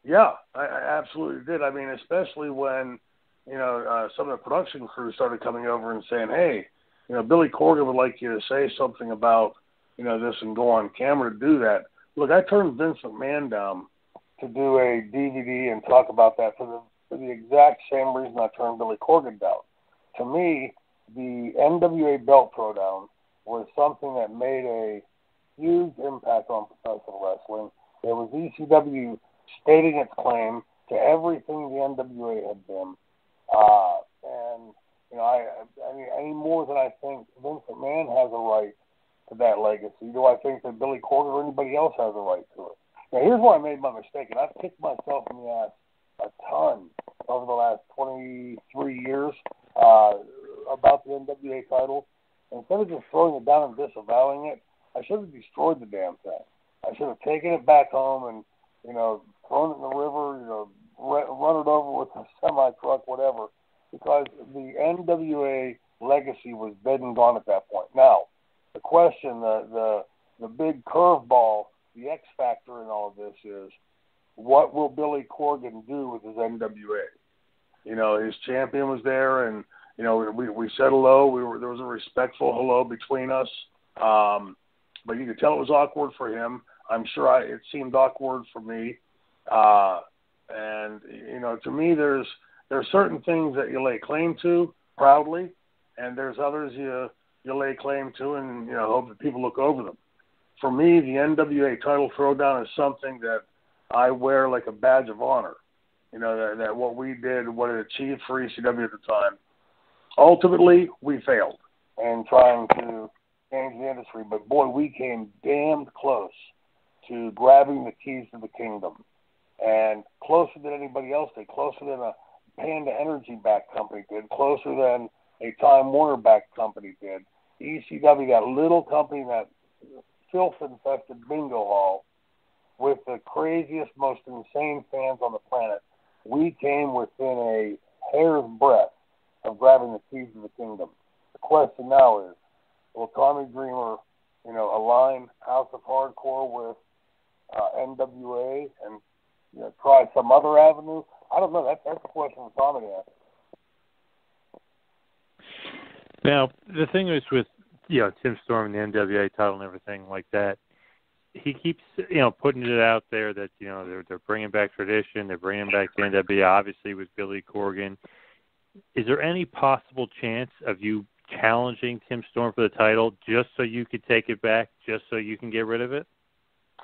Yeah, I absolutely did. I mean, especially when, some of the production crew started coming over and saying, hey, Billy Corgan would like you to say something about, this and go on camera to do that. Look, I turned Vince McMahon down to do a DVD and talk about that for the exact same reason I turned Billy Corgan down. To me, the NWA belt throwdown was something that made a huge impact on professional wrestling. It was ECW stating its claim to everything the NWA had been. Any more than I think Vince McMahon has a right to that legacy, do I think that Billy Corgan or anybody else has a right to it? Now, here's where I made my mistake, and I've kicked myself in the ass a ton over the last 23 years about the NWA title. Instead of just throwing it down and disavowing it, I should have destroyed the damn thing. I should have taken it back home and, thrown it in the river, run it over with a semi-truck, whatever, because the NWA legacy was dead and gone at that point. Now, the question, the big curveball, the X factor in all of this is, what will Billy Corgan do with his NWA? His champion was there, and we said hello. There was a respectful hello between us, but you could tell it was awkward for him. I'm sure it seemed awkward for me. And to me, there are certain things that you lay claim to proudly, and there's others you lay claim to and hope that people look over them. For me, the NWA title throwdown is something that I wear like a badge of honor. That what we did, what it achieved for ECW at the time. Ultimately, we failed in trying to change the industry, but boy, we came damned close to grabbing the keys to the kingdom. And closer than anybody else did, closer than a Panda Energy-backed company did, closer than a Time Warner-backed company did. ECW, that little company, that filth-infested bingo hall, with the craziest, most insane fans on the planet, we came within a hair's breadth of grabbing the keys to the kingdom. The question now is, will Tommy Dreamer, align House of Hardcore with NWA and try some other avenue? I don't know. That's the question for Tommy to answer. Now, the thing is with Tim Storm and the NWA title and everything like that, he keeps putting it out there that they're bringing back tradition, they're bringing back the NWA. Obviously, with Billy Corgan, is there any possible chance of you challenging Tim Storm for the title just so you could take it back, just so you can get rid of it?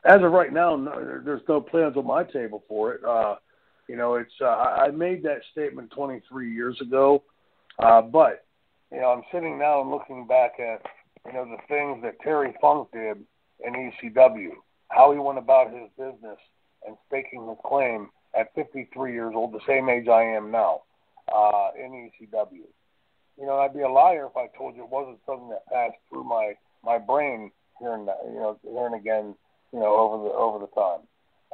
As of right now, no, there's no plans on my table for it. I made that statement 23 years ago, but I'm sitting now and looking back at the things that Terry Funk did in ECW, how he went about his business and staking his claim at 53 years old, the same age I am now, in ECW. I'd be a liar if I told you it wasn't something that passed through my brain here and again, over the time.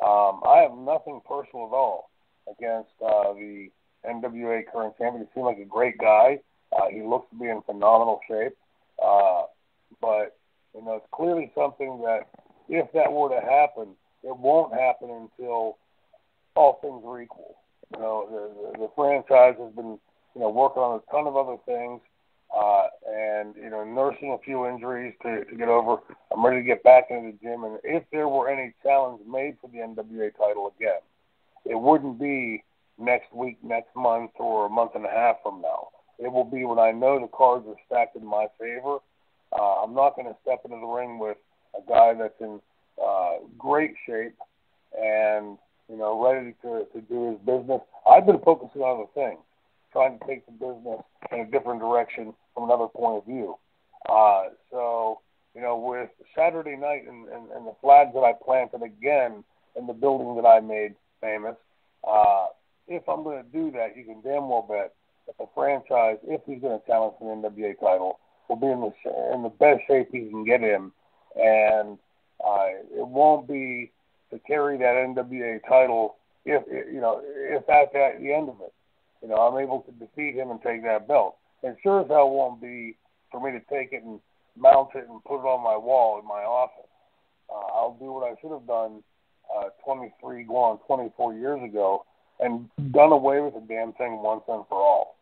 I have nothing personal at all against the NWA current champion. He seemed like a great guy. He looks to be in phenomenal shape. But it's clearly something that, if that were to happen, it won't happen until all things are equal. The franchise has been, working on a ton of other things, and nursing a few injuries to get over. I'm ready to get back into the gym, and if there were any challenge made for the NWA title again, it wouldn't be next week, next month, or a month and a half from now. It will be when I know the cards are stacked in my favor. I'm not going to step into the ring with a guy that's in great shape and, ready to do his business. I've been focusing on other things, trying to take the business in a different direction from another point of view. With Saturday night and the flags that I planted again in the building that I made famous, if I'm going to do that, you can damn well bet that the franchise, if he's going to challenge the NWA title, will be in the best shape he can get in, and it won't be to carry that NWA title if that's at the end of it. I'm able to defeat him and take that belt. And sure as hell won't be for me to take it and mount it and put it on my wall in my office. I'll do what I should have done 23 going on 24 years ago and done away with the damn thing once and for all.